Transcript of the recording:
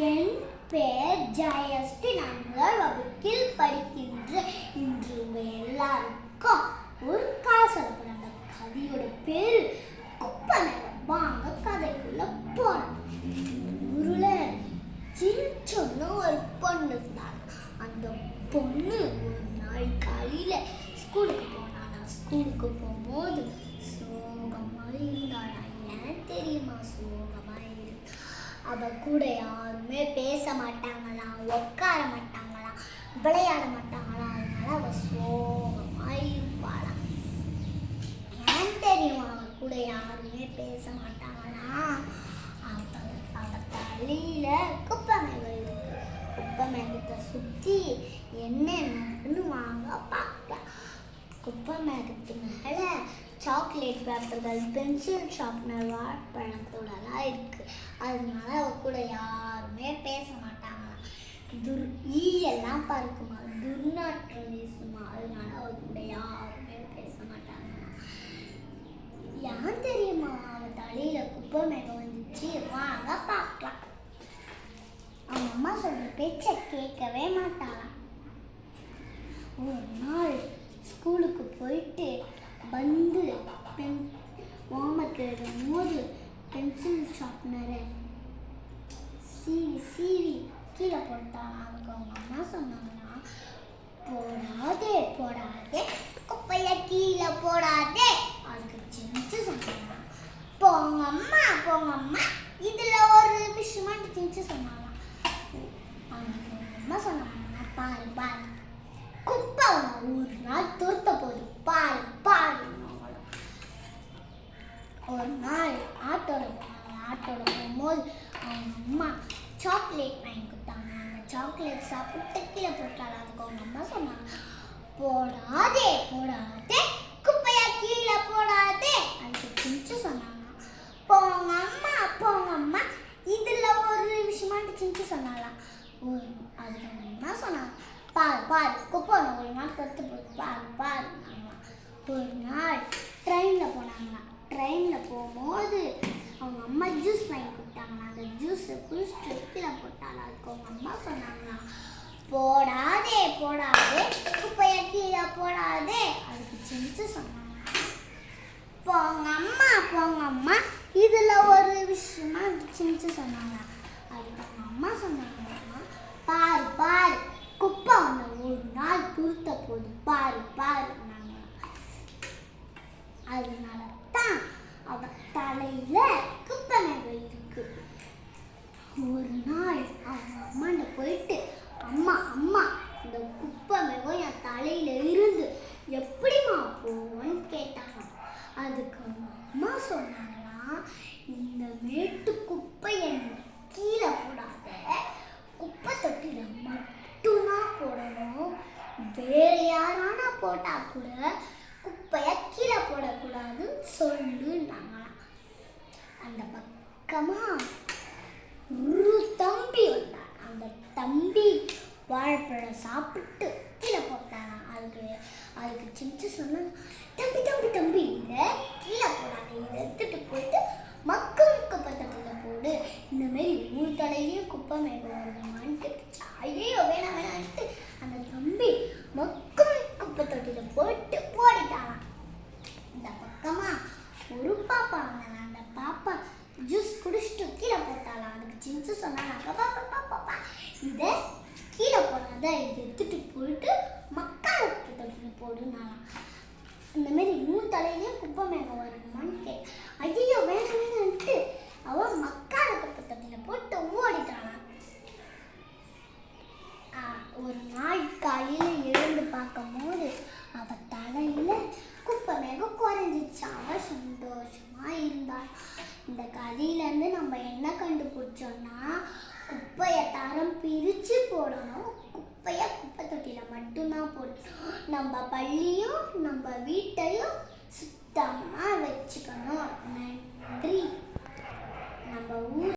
என் பெயர் ஜெயஸ்ரீ. நான் முதல் வகுப்பில் படிக்கின்றேன். இன்று உங்க எல்லாருக்கும் ஒரு கதை சொல்ல போறேன். அந்த கதையோட பேரு குப்பை மேகம். வாங்க கதைக்குள்ள போறோம். ஊருல சின்ன ஒரு பொண்ணு இருந்தாங்க. அந்த பொண்ணு ஒரு நாள் காலையில ஸ்கூலுக்கு போனாங்க. ஸ்கூலுக்கு போகும்போது சோகமா இருந்தாள். ஏன் தெரியுமா சோகமா இருந்தா? அவ கூட யாருமே பேச மாட்டாங்களாம், உட்கார மாட்டாங்களாம், விளையாட மாட்டாங்களாம். அதனால அவ சோகமா இருப்பாளாம். ஏன் தெரியுமா அவ கூட யாருமே பேச மாட்டாங்களாம்? அவ தலையில குப்பை மேகம் இருக்கு. குப்பை மேகத்தை சுத்தி என்னென்னு வாங்க பார்க்கலாம். குப்பை மேகத்து மேல சாக்லேட் பேப்பர்கள், பென்சில் ஷார்ப்னர், வாழைப்பழம் கூடலாம் இருக்கு. அதனால அவ கூட யாருமே பேச மாட்டாங்க. ஈயெல்லாம் பறக்குமா, துர்நாற்றம் வீசுமா. அதனால அவ கூட யாருமே பேச மாட்டாங்க. ஏன் தெரியுமா அவ தலையில குப்பை மேகம் வந்துச்சு? வாங்க பார்க்கலாம். அவங்க அம்மா சொல்ற பேச்ச கேட்கவே மாட்டாளாம். ஒரு நாள் ஸ்கூலுக்கு போயிட்டு வந்து ஹோம்ஒர்க் எழுதும் போது பென்சில் ஷார்ப்னரை சீவி கீழே போட்டாங்க. அதுக்கு அவங்க அம்மா சொன்னாங்கன்னா, போடாதே போடாதே குப்பைய கீழே போடாதே. அதுக்கு சின்ன சொன்னாங்க, போங்கம்மா இதுல ஒரு விஷயமா சின்ன சொன்னாங்க. அவங்க அம்மா சொன்னாங்கன்னா, பாரு குப்பை ஒரு நாள் துரத்த போகுது, பாரு. ஒரு நாள் ஆட்டோட போகும்போது அவங்க அம்மா சாக்லேட் வாங்கி கொடுத்தாங்க. அந்த சாக்லேட் சாப்பிட்டு கீழே போட்டாள். அதுக்கு அவங்க அம்மா சொன்னாங்க, போடாதே குப்பையா கீழே போடாதே. அதுக்கு சின்ன சொன்னாங்க, போங்கம்மா இதுல ஒரு விஷயமா சின்ன சொன்னாலாம். அதுக்கு அவங்க அம்மா சொன்னாங்க, பாரு குப்பை ஒரு நாள் கற்று போகுது, பாரு. ஒரு நாள் ட்ரெயினில் போனாங்களா. ட்ரெயினில் போகும்போது அவங்க அம்மா ஜூஸ் வாங்கி கொடுத்தாங்களா. அந்த ஜூஸை குடிச்சிட்டு கீழே போட்டாங்க. அதுக்கு அவங்க அம்மா சொன்னாங்களா, போடாதே குப்பையை கீழே போடாதே. அதுக்கு சின்ன சொன்னாங்க, போங்கம்மா இதில் ஒரு விஷயமா சின்ன சொன்னாங்க. அதுக்கு அவங்க அம்மா சொன்னாங்கன்னா, பாரு குப்பை ஒன்று ஒரு நாள் துருத்த போகுது, பாரு. அதனால தான் அவ தலையில குப்பை மேகம் இருக்கு. ஒரு நாள் அவங்க அம்மாண்ட போயிட்டு, அம்மா இந்த குப்பை மேகம் என் தலையில இருந்து எப்படிமா போவோன்னு கேட்டாங்க. அதுக்கு அவங்க அம்மா சொன்னாங்கன்னா, இந்த மேட்டு குப்பையை கீழே போடாத, குப்பை தொட்டில மட்டும்தான் போடணும். வேற யாரானா போட்டா கூட குப்பைய கீழே போடக்கூடாதுன்னு சொல்லுனாங்களாம். அந்த பக்கமா ஒரு தம்பி வந்தார். அந்த தம்பி வாழைப்பழம் சாப்பிட்டு கீழே போட்டாங்க. அதுக்கு சின்ன சொன்னாங்க, தம்பி இதை கீழே போடாது, இதை எடுத்துட்டு போயிட்டு மக்கள் குப்பை தொட்டில போடு. இந்த மாதிரி ஊர் தலையிலேயே குப்பை மேகம் வருமான்னு கேட்டுச்சா. ஐயோ வேணான்ட்டு அந்த தம்பி மக்கள் குப்பை தொட்டில போட்டு ஓடிட்டாலாம். இந்த பக்கமா ஒரு பாப்பா வந்தாங்க. அந்த பாப்பா ஜூஸ் குடிச்சிட்டு கீழே போட்டாலாம். அதுக்கு சின்ன சொன்னாங்க, பாப்பா இதை கீழே போடாத, இதை எடுத்துட்டு போயிட்டு மக்கள் குப்பை தொட்டில போடுனாலாம். இந்த மாதிரி ஊர் தலையிலேயே குப்பை மேகம் வருமான்னு கேட்டு, ஐயோ வேணான்ட்டு அவ மக்கள் குப்பை தொட்டில போட்டு ஓடிட்டாலாம். ஒரு நாள் காலையில் எழுந்து பார்க்கும்போது அவ தலையில குப்பை மேகம் குறைஞ்சிச்சு. அவ சந்தோஷமா இருந்தாள். இந்த கதையிலேருந்து நம்ம என்ன கண்டுபிடிச்சோம்னா, குப்பையை தரம் பிரித்து போடணும். குப்பையை குப்பை தொட்டில மட்டும்தான் போடணும். நம்ம பள்ளியும் நம்ம வீட்டையும் சுத்தமாக வச்சுக்கணும். நன்றி. நம்ம ஊர்